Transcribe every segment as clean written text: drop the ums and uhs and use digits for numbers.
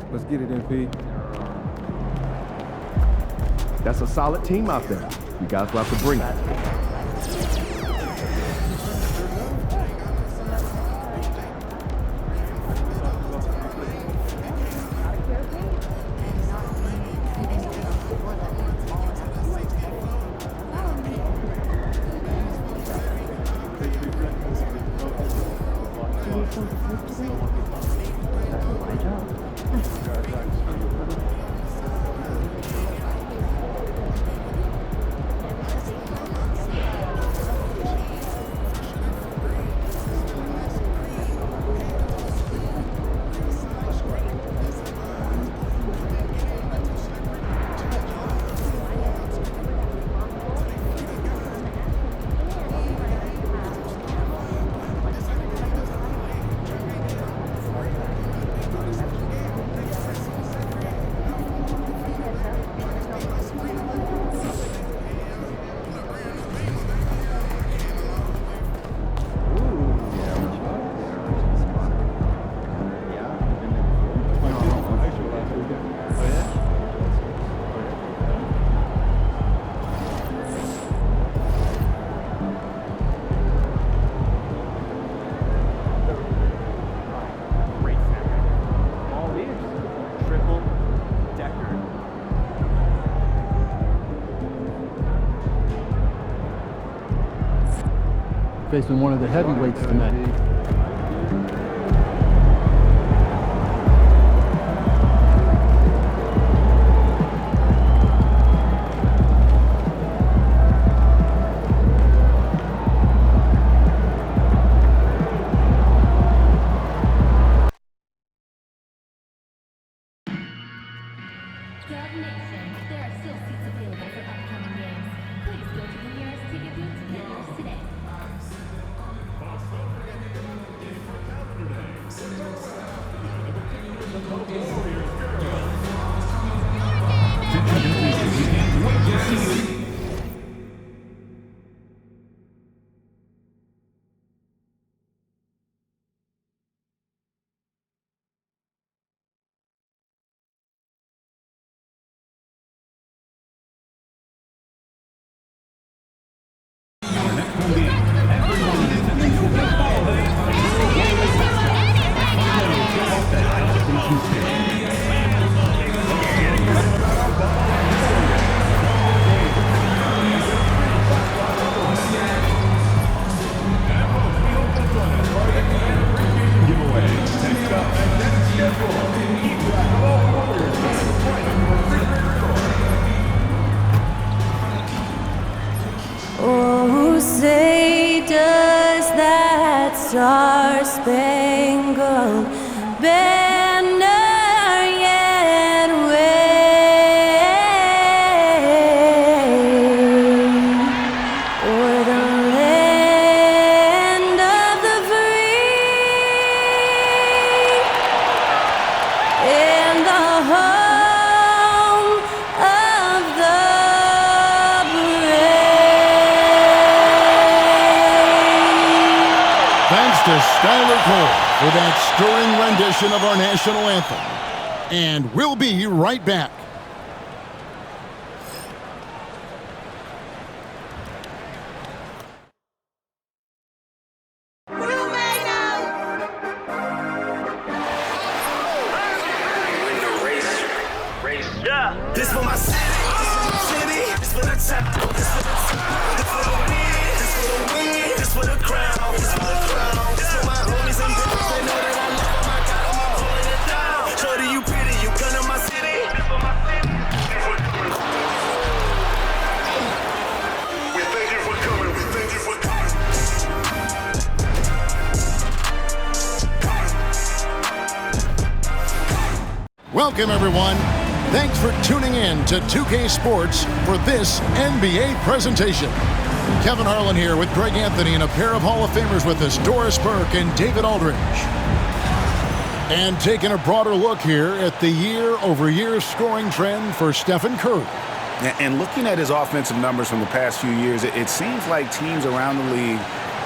Let's get it, MP. That's a solid team out there. You guys will have to bring it. Facing one of the heavyweights tonight. There are still seats available for upcoming games. Please go to the nearest ticket booth to get yours today. Oh, say does that star-spangled banner yet wave o'er the land of the free and the home of the Thanks to Skylar Cole for that stirring rendition of our national anthem. And we'll be right back. This for my city, this for the top, this for the win, this for the win, this for the crown, this for the crown, this for my homies and brothers. They know that I love them, I got them, I'm holding it down. Shorty, you pretty, you come to my city. This for my city. We thank you for coming, we thank you for coming. Welcome, everyone. Thanks for tuning in to 2K Sports for this NBA presentation. Kevin Harlan here with Greg Anthony and a pair of Hall of Famers with us, Doris Burke and David Aldridge. And taking a broader look here at the year-over-year scoring trend for Stephen Curry. And looking at his offensive numbers from the past few years, it seems like teams around the league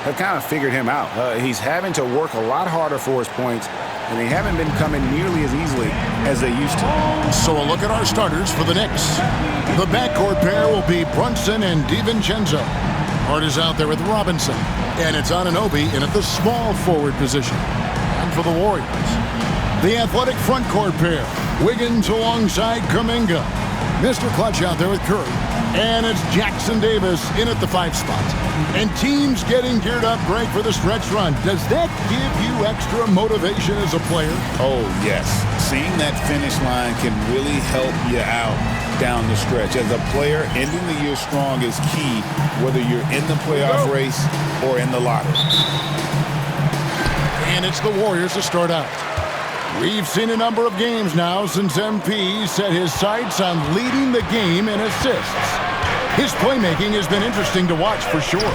have kind of figured him out. He's having to work a lot harder for his points. and they haven't been coming nearly as easily as they used to. So a look at our starters for the Knicks. The backcourt pair will be Brunson and DiVincenzo. Hart is out there with Robinson, and it's Anunoby in at the small forward position. And for the Warriors, the athletic front court pair, Wiggins alongside Kuminga. Mr. Clutch out there with Curry. And it's Jackson Davis in at the 5 spot. And teams getting geared up, Greg, for the stretch run. Does that give you extra motivation as a player? Oh, yes. Seeing that finish line can really help you out down the stretch. As a player, ending the year strong is key, whether you're in the playoff race or in the lottery. And it's the Warriors to start out. We've seen a number of games now since MP set his sights on leading the game in assists. His playmaking has been interesting to watch for sure.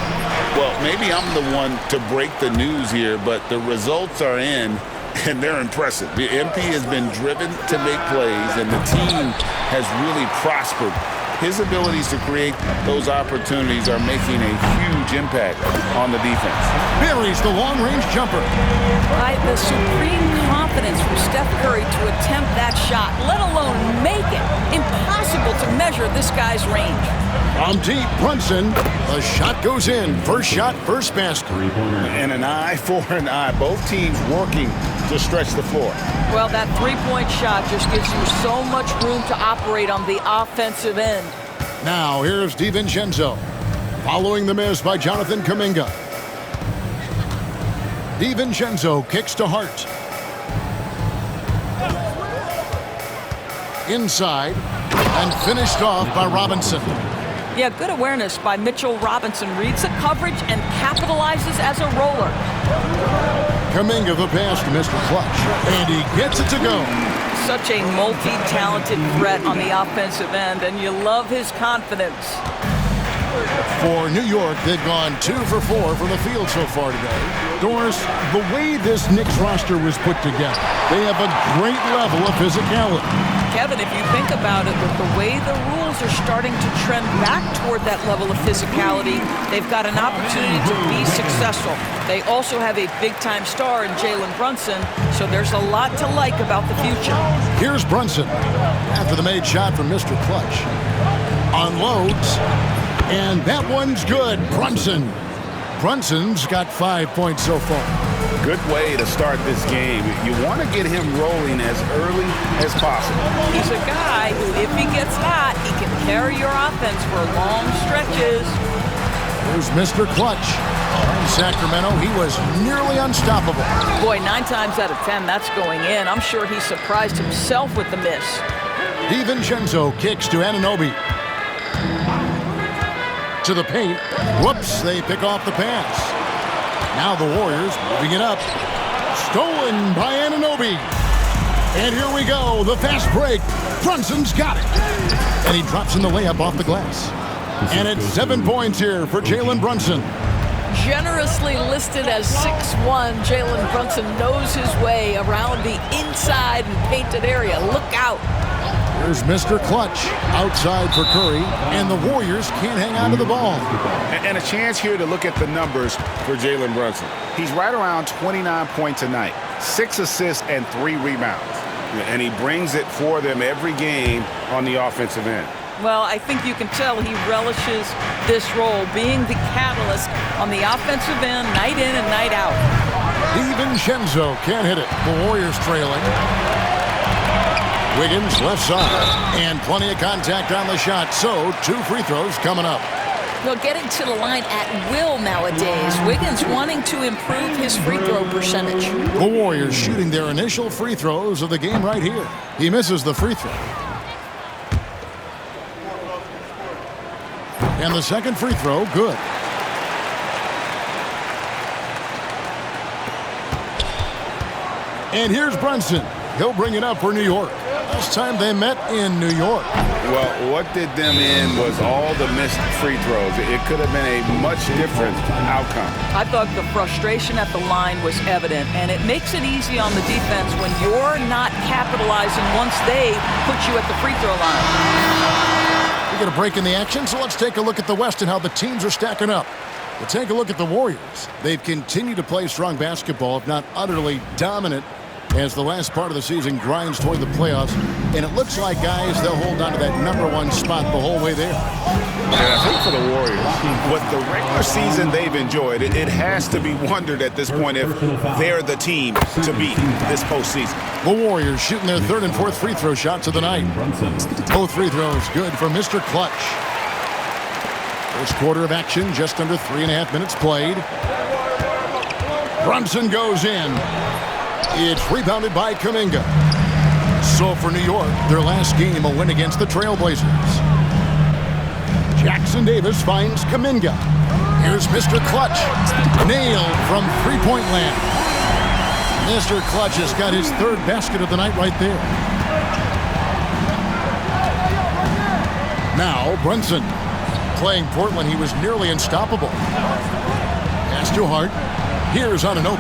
Well, maybe I'm the one to break the news here, but the results are in, and they're impressive. The MP has been driven to make plays, and the team has really prospered. His abilities to create those opportunities are making a huge impact on the defense. Buries the long-range jumper. The supreme confidence from Steph Curry to attempt that shot, let alone make it. Impossible to measure this guy's range. From deep, Brunson. The shot goes in. First shot, first basket. And an eye for an eye. Both teams working to stretch the floor. Well, that three-point shot just gives you so much room to operate on the offensive end. Now, here's DiVincenzo. Following the miss by Jonathan Kuminga. DiVincenzo kicks to Hart. Inside, and finished off by Robinson. Yeah, good awareness by Mitchell Robinson. Reads the coverage and capitalizes as a roller. Kuminga the pass to Mr. Clutch, and he gets it to go. Such a multi-talented threat on the offensive end, and you love his confidence. For New York, they've gone 2 for 4 from the field so far today. Doris, the way this Knicks roster was put together, they have a great level of physicality. Kevin, if you think about it, with the way the rules are starting to trend back toward that level of physicality, they've got an opportunity to be successful. They also have a big-time star in Jalen Brunson, so there's a lot to like about the future. Here's Brunson after the made shot from Mr. Clutch. Unloads, and that one's good. Brunson's got 5 points so far. Good way to start this game. You want to get him rolling as early as possible. He's a guy who, if he gets hot, he can carry your offense for long stretches. Here's Mr. Clutch. In Sacramento, he was nearly unstoppable. Boy, 9 times out of 10, that's going in. I'm sure he surprised himself with the miss. DiVincenzo kicks to Anunoby. To the paint. Whoops, they pick off the pass. Now the Warriors moving it up. Stolen by Anunoby. And here we go, the fast break. Brunson's got it. And he drops in the layup off the glass. And it's 7 points here for Jalen Brunson. Generously listed as 6'1", Jalen Brunson knows his way around the inside and painted area. Look out. Here's Mr. Clutch outside for Curry, and the Warriors can't hang on to the ball. And a chance here to look at the numbers for Jalen Brunson. He's right around 29 points a night, 6 assists and 3 rebounds. And he brings it for them every game on the offensive end. Well, I think you can tell he relishes this role, being the catalyst on the offensive end, night in and night out. DiVincenzo can't hit it. The Warriors trailing. Wiggins left side, and plenty of contact on the shot, so 2 free throws coming up. Well, getting to the line at will nowadays. Wiggins wanting to improve his free throw percentage. The Warriors shooting their initial free throws of the game right here. He misses the free throw. And the second free throw, good. And here's Brunson. He'll bring it up for New York. Last time they met in New York. Well, what did them in was all the missed free throws. It could have been a much different outcome. I thought the frustration at the line was evident, and it makes it easy on the defense when you're not capitalizing once they put you at the free throw line. We get a break in the action, so let's take a look at the West and how the teams are stacking up. We'll take a look at the Warriors. They've continued to play strong basketball, if not utterly dominant as the last part of the season grinds toward the playoffs. And it looks like, guys, they'll hold on to that #1 spot the whole way there. And I think for the Warriors, with the regular season they've enjoyed, it has to be wondered at this point if they're the team to beat this postseason. The Warriors shooting their 3rd and 4th free throw shots of the night. Both free throws good for Mr. Clutch. First quarter of action, just under 3.5 minutes played. Brunson goes in. It's rebounded by Kuminga. So for New York, their last game, a win against the Trailblazers. Jackson Davis finds Kuminga. Here's Mr. Clutch. Nailed from three-point land. Mr. Clutch has got his 3rd basket of the night right there. Now Brunson. Playing Portland, he was nearly unstoppable. Pass to Hart. Here's Anunoby.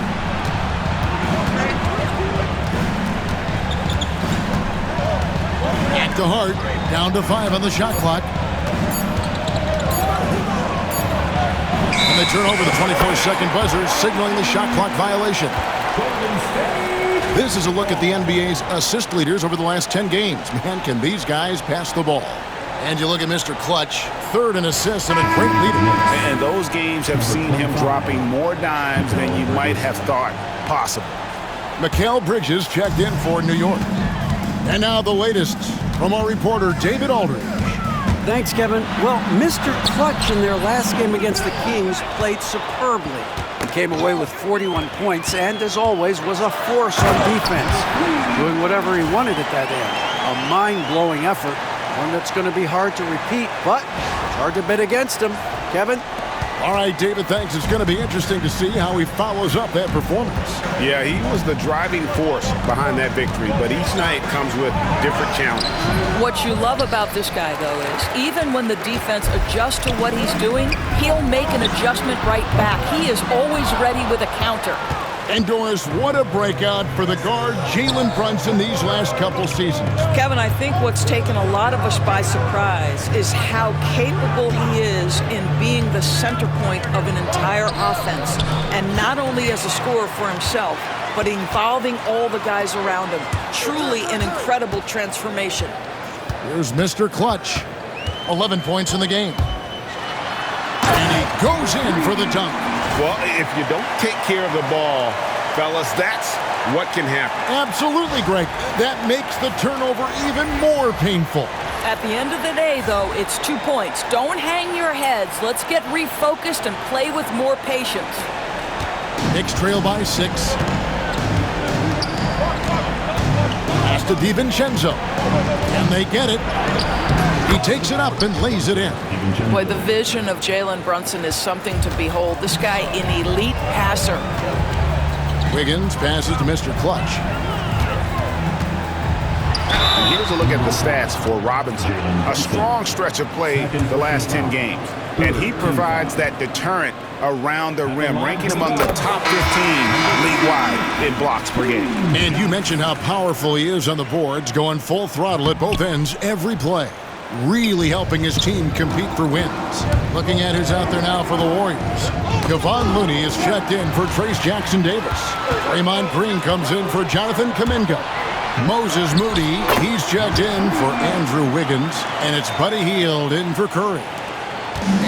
Back to Hart. Down to 5 on the shot clock. And they turn over the 24-second buzzer, signaling the shot clock violation. This is a look at the NBA's assist leaders over the last 10 games. Man, can these guys pass the ball? And you look at Mr. Clutch, 3rd in assists and a great leader. And those games have seen him dropping more dimes than you might have thought possible. Mikal Bridges checked in for New York. And now the latest from our reporter, David Aldridge. Thanks, Kevin. Well, Mr. Clutch in their last game against the Kings played superbly. He came away with 41 points and, as always, was a force on defense, doing whatever he wanted at that end. A mind-blowing effort. One that's going to be hard to repeat, but it's hard to bet against him. Kevin? All right, David, thanks. It's going to be interesting to see how he follows up that performance. Yeah, he was the driving force behind that victory, but each night comes with different challenges. What you love about this guy, though, is even when the defense adjusts to what he's doing, he'll make an adjustment right back. He is always ready with a counter. And Doris, what a breakout for the guard Jalen Brunson these last couple seasons. Kevin, I think what's taken a lot of us by surprise is how capable he is in being the center point of an entire offense. And not only as a scorer for himself, but involving all the guys around him. Truly an incredible transformation. Here's Mr. Clutch. 11 points in the game. And he goes in for the dunk. Well, if you don't take care of the ball, fellas, that's what can happen. Absolutely, Greg. That makes the turnover even more painful. At the end of the day, though, it's 2 points. Don't hang your heads. Let's get refocused and play with more patience. Knicks trail by 6. Pass to DiVincenzo. And they get it. He takes it up and lays it in. Boy, the vision of Jalen Brunson is something to behold. This guy, an elite passer. Wiggins passes to Mr. Clutch. And here's a look at the stats for Robinson. A strong stretch of play the last 10 games. And he provides that deterrent around the rim, ranking among the top 15 league-wide in blocks per game. And you mentioned how powerful he is on the boards, going full throttle at both ends every play. Really helping his team compete for wins. Looking at who's out there now for the Warriors. Kevon Looney is checked in for Trace Jackson Davis. Draymond Green comes in for Jonathan Kuminga. Moses Moody, he's checked in for Andrew Wiggins. And it's Buddy Hield in for Curry.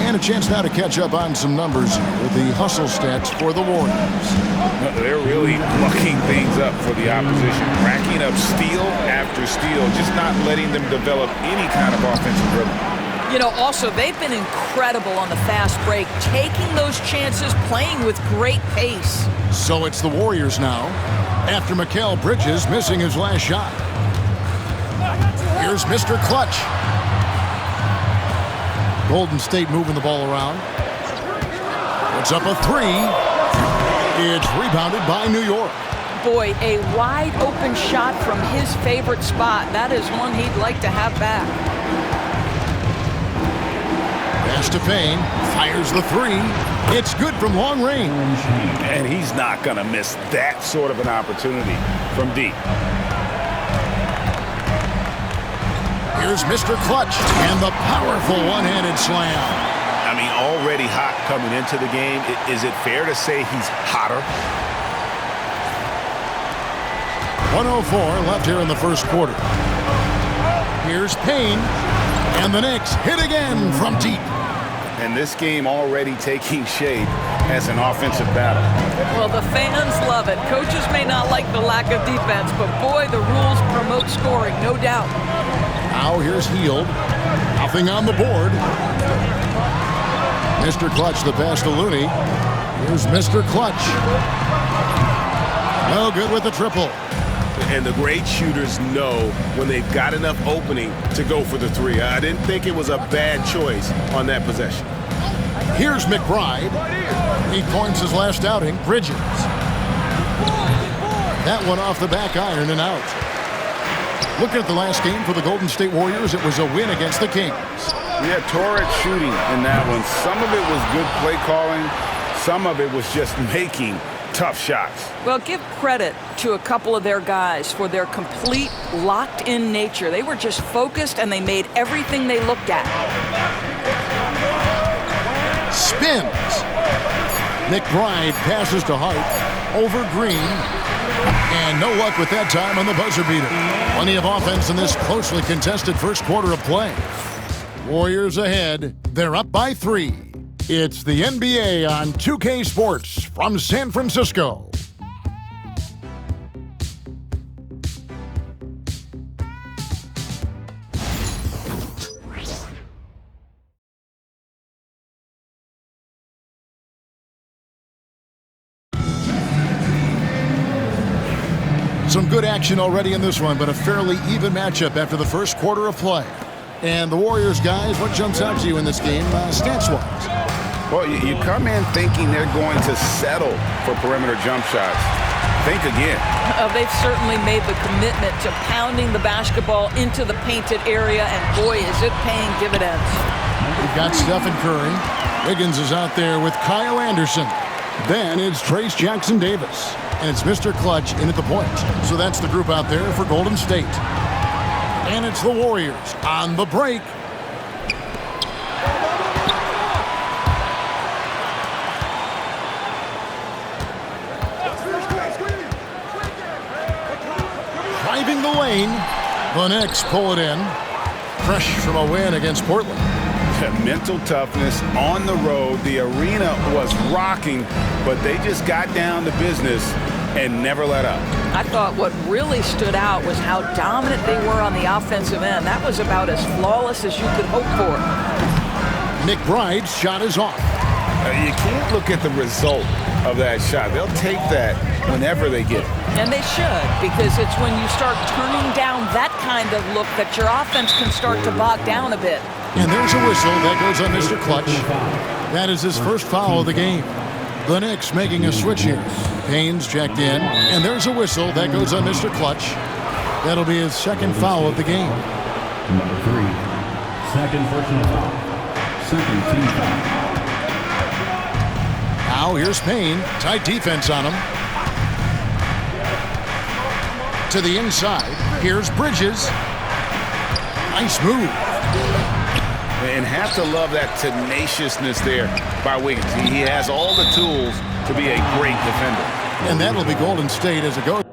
And a chance now to catch up on some numbers with the hustle stats for the Warriors. They're really mucking things up for the opposition, racking up steal after steal, just not letting them develop any kind of offensive rhythm. You know, also, they've been incredible on the fast break, taking those chances, playing with great pace. So it's the Warriors now, after Mikal Bridges missing his last shot. Here's Mr. Clutch. Golden State moving the ball around. It's up a 3. It's rebounded by New York. Boy, a wide open shot from his favorite spot. That is one he'd like to have back. Pass to Payne. Fires the 3. It's good from long range. And he's not going to miss that sort of an opportunity from deep. Here's Mr. Clutch and the powerful one-handed slam. I mean, already hot coming into the game. Is it fair to say he's hotter? 1:04 left here in the first quarter. Here's Payne, and the Knicks hit again from deep. And this game already taking shape as an offensive battle. Well, the fans love it. Coaches may not like the lack of defense, but boy, the rules promote scoring, no doubt. Now here's Hield. Nothing on the board. Mr. Clutch, the pass to Looney. Here's Mr. Clutch. No good with the triple. And the great shooters know when they've got enough opening to go for the three. I didn't think it was a bad choice on that possession. Here's McBride. He points his last outing. Bridges. That one off the back iron and out. Looking at the last game for the Golden State Warriors, it was a win against the Kings. We had torrid shooting in that one. Some of it was good play calling. Some of it was just making tough shots. Well, give credit to a couple of their guys for their complete locked-in nature. They were just focused and they made everything they looked at. Spins. McBride passes to Hart. Over Green. And no luck with that time on the buzzer beater. Plenty of offense in this closely contested first quarter of play. Warriors ahead. They're up by 3. It's the NBA on 2K Sports from San Francisco. Some good action already in this one, but a fairly even matchup after the first quarter of play. And the Warriors, guys, what jumps out to you in this game, stance-wise? Well, you come in thinking they're going to settle for perimeter jump shots. Think again. They've certainly made the commitment to pounding the basketball into the painted area, and boy, is it paying dividends. We've got Stephen Curry. Wiggins is out there with Kyle Anderson. Then it's Trace Jackson-Davis. And it's Mr. Clutch in at the point. So that's the group out there for Golden State. And it's the Warriors on the break. Driving the lane. The Knicks pull it in. Fresh from a win against Portland. Mental toughness on the road. The arena was rocking, but they just got down to business and never let up. I thought what really stood out was how dominant they were on the offensive end. That was about as flawless as you could hope for. McBride's shot is off. You can't look at the result of that shot. They'll take that whenever they get it. And they should, because it's when you start turning down that kind of look that your offense can start to bog down a bit. And there's a whistle that goes on Mr. Clutch. That is his first foul of the game. The Knicks making a switch here. Payne's checked in, and there's a whistle that goes on Mr. Clutch. That'll be his second foul of the game. Number 3. Second personal foul. Second team foul. Now here's Payne. Tight defense on him. To the inside. Here's Bridges. Nice move. And have to love that tenaciousness there by Wiggins. He has all the tools to be a great defender. And that'll be Golden State as it goes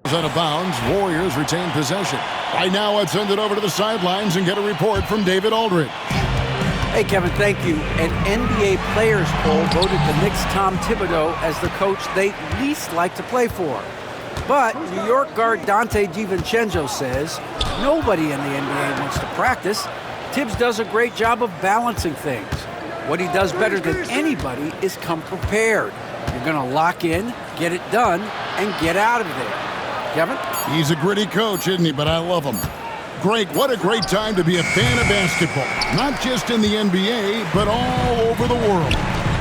out of bounds. Warriors retain possession. Right now, let's send it over to the sidelines and get a report from David Aldridge. Hey, Kevin, thank you. An NBA players poll voted the Knicks' Tom Thibodeau as the coach they least like to play for. But New York guard Dante DiVincenzo says nobody in the NBA wants to practice. Tibbs does a great job of balancing things. What he does better than anybody is come prepared. You're going to lock in, get it done, and get out of there. Kevin? He's a gritty coach, isn't he? But I love him. Greg, what a great time to be a fan of basketball. Not just in the NBA, but all over the world.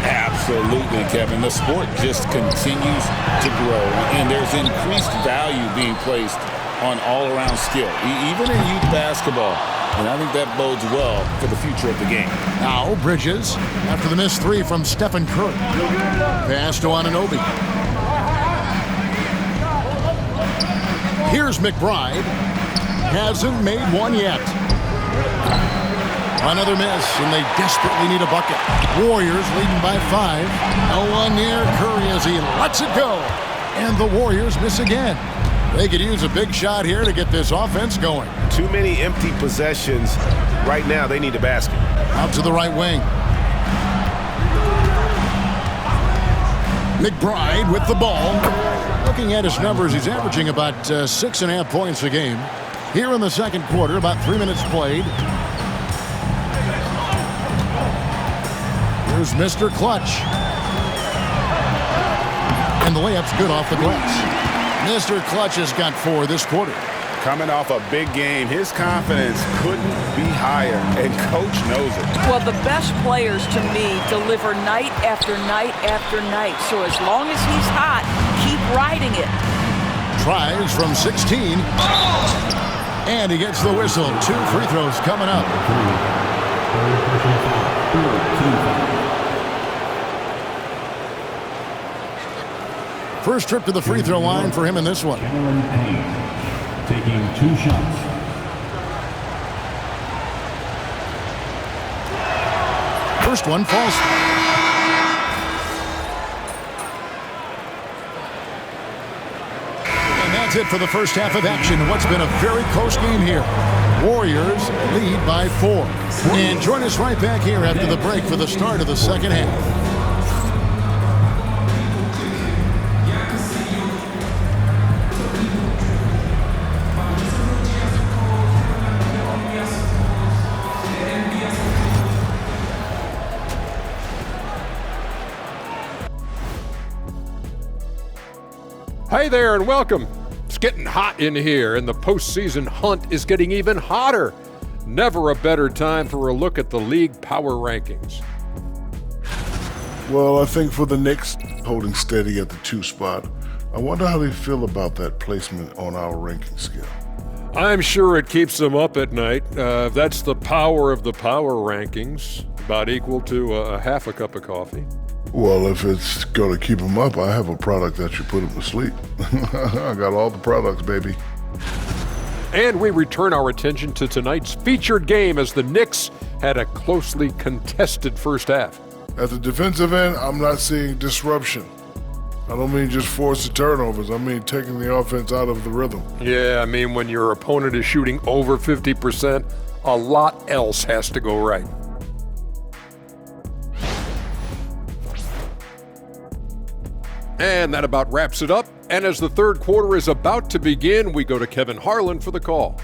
Absolutely, Kevin. The sport just continues to grow, and there's increased value being placed on all-around skill, even in youth basketball. And I think that bodes well for the future of the game. Now Bridges, after the missed three from Stephen Curry. Pass to Anunoby. Here's McBride. Hasn't made one yet. Another miss, and they desperately need a bucket. Warriors leading by 5. No one near Curry as he lets it go. And the Warriors miss again. They could use a big shot here to get this offense going. Too many empty possessions. Right now, they need a basket. Out to the right wing. McBride with the ball. Looking at his numbers, he's averaging about 6.5 points a game. Here in the second quarter, about 3 minutes played. Here's Mr. Clutch. And the layup's good off the glass. Mr. Clutch has got 4 this quarter. Coming off a big game, his confidence couldn't be higher, and coach knows it. Well, the best players, to me, deliver night after night after night. So as long as he's hot, keep riding it. Tries from 16. And he gets the whistle. 2 free throws coming up. First trip to the free throw line for him in this one. Taking 2 shots. First one falls. And that's it for the first half of action. What's been a very close game here. Warriors lead by 4. And join us right back here after the break for the start of the second half. Hey there and welcome. It's getting hot in here and the postseason hunt is getting even hotter. Never a better time for a look at the league power rankings. Well, I think for the Knicks, holding steady at the 2 spot, I wonder how they feel about that placement on our ranking scale. I'm sure it keeps them up at night. That's the power of the power rankings, about equal to a half a cup of coffee. Well, if it's going to keep them up, I have a product that should put them to sleep. I got all the products, baby. And we return our attention to tonight's featured game as the Knicks had a closely contested first half. At the defensive end, I'm not seeing disruption. I don't mean just forced turnovers. I mean taking the offense out of the rhythm. Yeah, I mean when your opponent is shooting over 50%, a lot else has to go right. And that about wraps it up. And as the third quarter is about to begin, we go to Kevin Harlan for the call.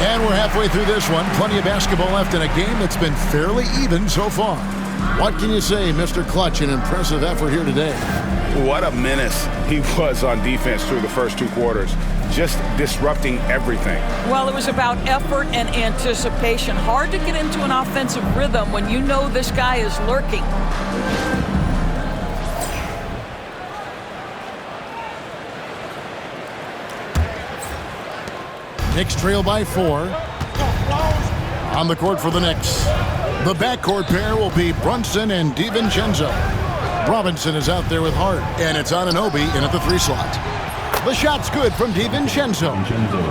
And we're halfway through this one. Plenty of basketball left in a game that's been fairly even so far. What can you say, Mr. Clutch? An impressive effort here today. What a menace he was on defense through the first 2 quarters, just disrupting everything. Well, it was about effort and anticipation. Hard to get into an offensive rhythm when you know this guy is lurking. Knicks trail by 4. On the court for the Knicks. The backcourt pair will be Brunson and DiVincenzo. Robinson is out there with Hart, and it's Anunoby in at the 3 slot. The shot's good from DiVincenzo.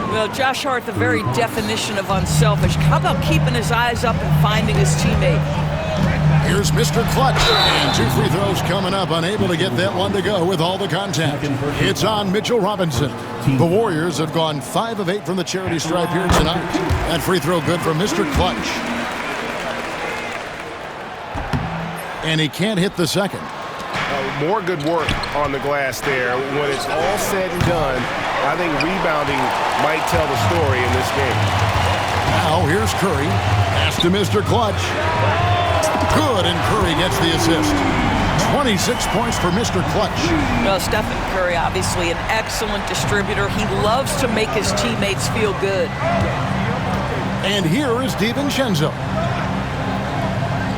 Well, Josh Hart, the very definition of unselfish. How about keeping his eyes up and finding his teammate? Here's Mr. Clutch, and 2 free throws coming up, unable to get that one to go with all the contact. It's on Mitchell Robinson. The Warriors have gone 5 of 8 from the charity stripe here tonight. That free throw good from Mr. Clutch. And he can't hit the second. More good work on the glass there. When it's all said and done, I think rebounding might tell the story in this game. Now here's Curry. Pass to Mr. Clutch. Good, and Curry gets the assist. 26 points for Mr. Clutch. Well, Stephen Curry, obviously an excellent distributor. He loves to make his teammates feel good. And here is DiVincenzo.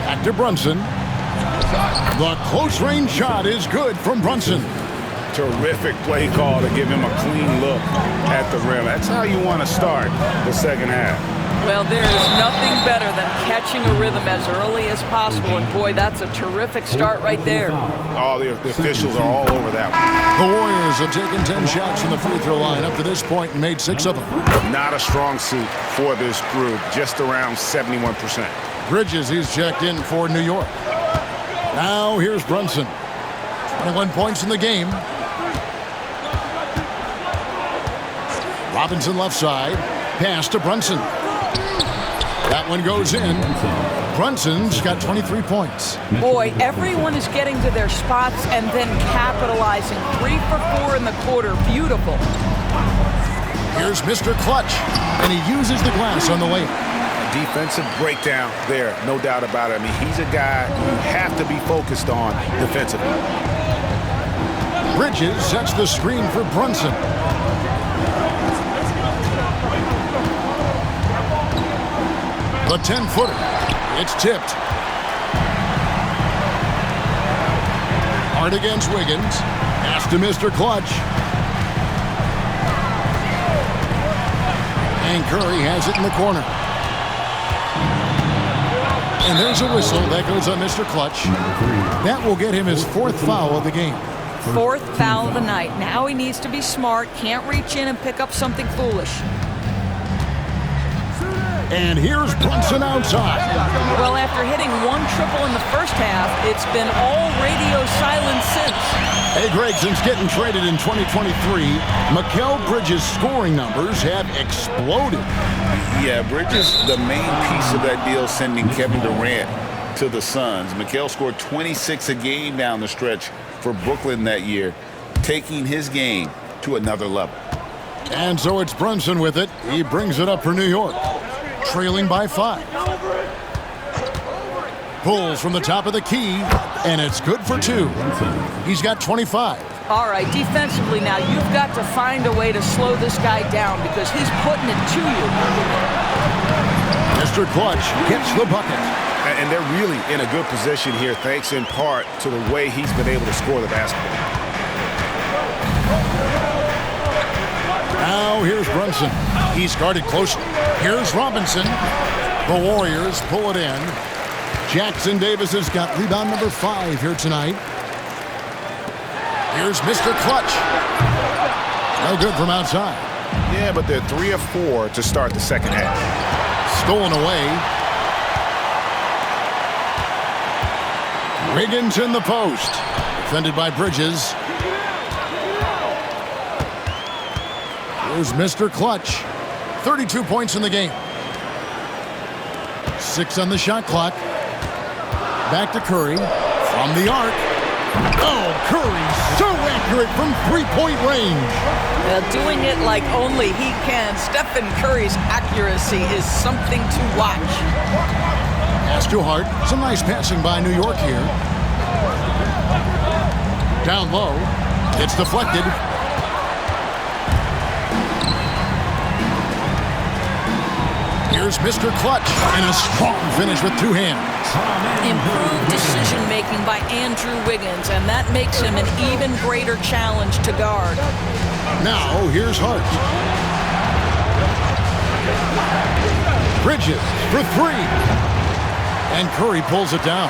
Back to Brunson. The close-range shot is good from Brunson. Terrific play call to give him a clean look at the rim. That's how you want to start the second half. Well, there is nothing better than catching a rhythm as early as possible, and boy, that's a terrific start right there. Oh, the officials are all over that one. The Warriors have taken 10 shots from the free throw line up to this point and made 6 of them. Not a strong suit for this group, just around 71%. Bridges, he's checked in for New York. Now here's Brunson. 21 points in the game. Robinson left side. Pass to Brunson. That one goes in. Brunson's got 23 points. Boy, everyone is getting to their spots and then capitalizing. 3 for 4 in the quarter. Beautiful. Here's Mr. Clutch, and he uses the glass on the layup. A defensive breakdown there, no doubt about it. I mean, he's a guy you have to be focused on defensively. Bridges sets the screen for Brunson. The 10-footer. It's tipped. Hard against Wiggins. Pass to Mr. Clutch. And Curry has it in the corner. And there's a whistle that goes on Mr. Clutch. That will get him his 4th foul of the game. 4th foul of the night. Now he needs to be smart. Can't reach in and pick up something foolish. And here's Brunson outside. Well, after hitting 1 triple in the first half, it's been all radio silence since. Hey, Greg, since getting traded in 2023, Mikal Bridges' scoring numbers have exploded. Yeah, Bridges, the main piece of that deal, sending Kevin Durant to the Suns. Mikal scored 26 a game down the stretch for Brooklyn that year, taking his game to another level. And so it's Brunson with it. He brings it up for New York, trailing by 5. Pulls from the top of the key, and it's good for 2. He's got 25. All right, defensively now, you've got to find a way to slow this guy down because he's putting it to you. Mr. Clutch gets the bucket. And they're really in a good position here, thanks in part to the way he's been able to score the basketball. Now here's Brunson. He's guarded closely. Here's Robinson. The Warriors pull it in. Jackson Davis has got rebound number 5 here tonight. Here's Mr. Clutch. No good from outside. Yeah, but they're 3 of 4 to start the second half. Stolen away. Wiggins in the post. Defended by Bridges. Here's Mr. Clutch. 32 points in the game. 6 on the shot clock. Back to Curry. From the arc. Oh, Curry so accurate from 3-point range. Doing it like only he can. Stephen Curry's accuracy is something to watch. Pass to Hart. Some nice passing by New York here. Down low. It's deflected. Here's Mr. Clutch, and a strong finish with 2 hands. Improved decision-making by Andrew Wiggins, and that makes him an even greater challenge to guard. Now, here's Hart. Bridges for 3. And Curry pulls it down.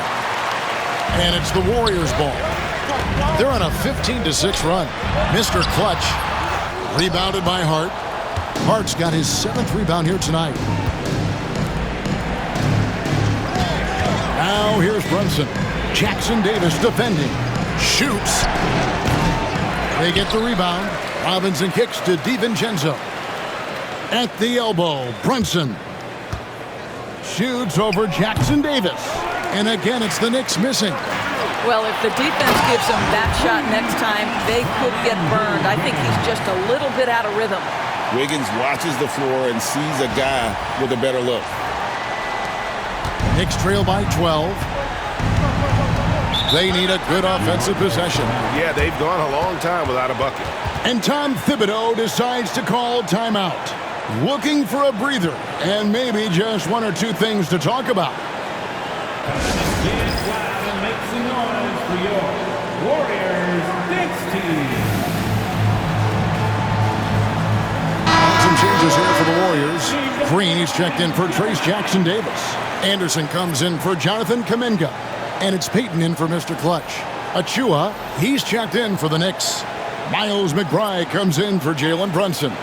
And it's the Warriors' ball. They're on a 15-6 run. Mr. Clutch, rebounded by Hart. Hart's got his 7th rebound here tonight. Now here's Brunson. Jackson Davis defending. Shoots. They get the rebound. Robinson kicks to DiVincenzo. At the elbow, Brunson. Shoots over Jackson Davis. And again, it's the Knicks missing. Well, if the defense gives him that shot next time, they could get burned. I think he's just a little bit out of rhythm. Wiggins watches the floor and sees a guy with a better look. Knicks trail by 12. They need a good offensive possession. Yeah, they've gone a long time without a bucket. And Tom Thibodeau decides to call timeout. Looking for a breather and maybe just 1 or 2 things to talk about. Get loud and make some noise for your Warriors Knicks team. Some change changes here for the Warriors. Green, he's checked in for Trace Jackson Davis. Anderson comes in for Jonathan Kuminga. And it's Peyton in for Mr. Clutch. Achua, he's checked in for the Knicks. Miles McBride comes in for Jalen Brunson.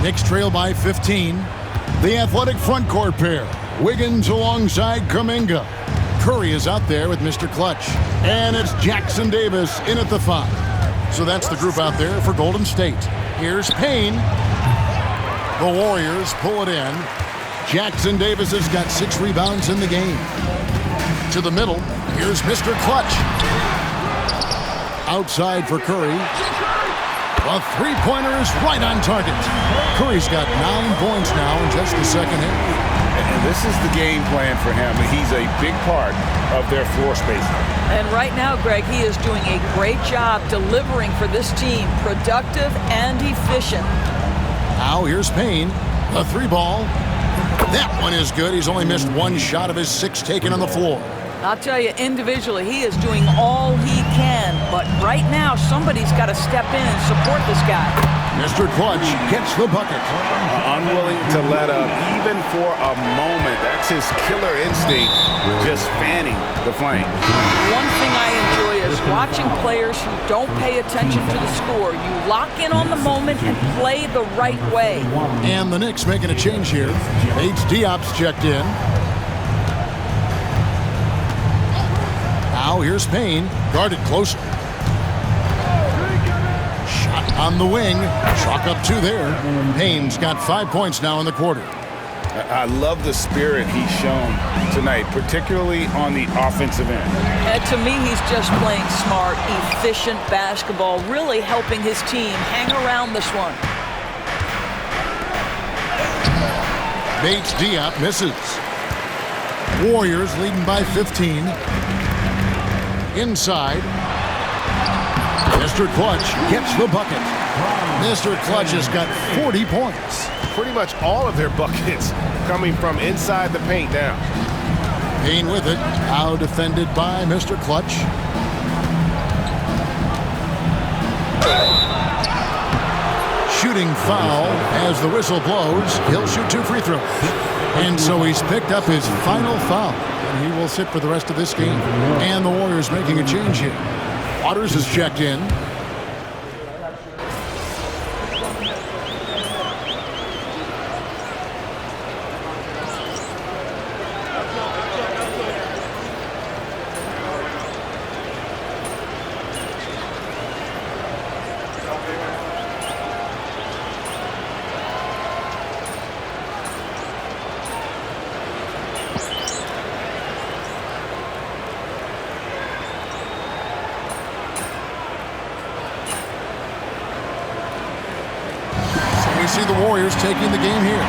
Knicks trail by 15. The athletic front court pair. Wiggins alongside Kuminga. Curry is out there with Mr. Clutch. And it's Jackson Davis in at the 5. So that's the group out there for Golden State. Here's Payne. The Warriors pull it in. Jackson Davis has got 6 rebounds in the game. To the middle. Here's Mr. Clutch. Outside for Curry. A three-pointer is right on target. Curry's got 9 points now in just the second half. And this is the game plan for him. He's a big part of their floor spacing. And right now, Greg, he is doing a great job delivering for this team. Productive and efficient. Now here's Payne. The 3-ball. That one is good. He's only missed 1 shot of his 6 taken on the floor. I'll tell you, individually, he is doing all he can. But right now, somebody's got to step in and support this guy. Mr. Clutch gets the bucket. Unwilling to let up, even for a moment. That's his killer instinct, just fanning the flame. One thing I enjoy is watching players who don't pay attention to the score. You lock in on the moment and play the right way. And the Knicks making a change here. Diop's checked in. Now here's Payne, guarded closer. Shot on the wing. Chalk up 2 there. Payne's got 5 points now in the quarter. I love the spirit he's shown tonight, particularly on the offensive end. And to me, he's just playing smart, efficient basketball, really helping his team hang around this one. Diop misses. Warriors leading by 15. Inside. Mr. Clutch gets the bucket. Mr. Clutch has got 40 points. Pretty much all of their buckets coming from inside the paint now. Payne with it. Now defended by Mr. Clutch. Shooting foul as the whistle blows. He'll shoot 2 free throws. And so he's picked up his final foul. And he will sit for the rest of this game. And the Warriors making a change here. Waters is checked in. See the Warriors taking the game here.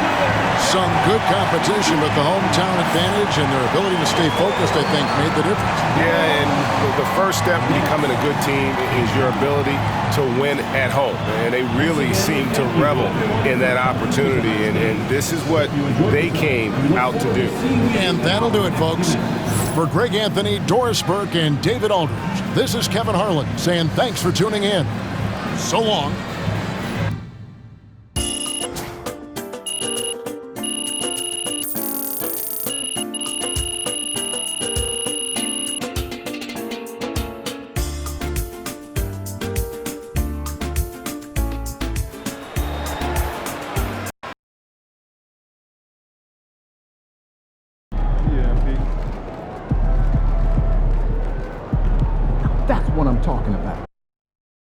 Some good competition, but the hometown advantage and their ability to stay focused, I think, made the difference. Yeah, and the first step in becoming a good team is your ability to win at home. And they really seem to revel in that opportunity, and this is what they came out to do. And that'll do it, folks. For Greg Anthony, Doris Burke, and David Aldridge, this is Kevin Harlan saying thanks for tuning in. So long. That's what I'm talking about.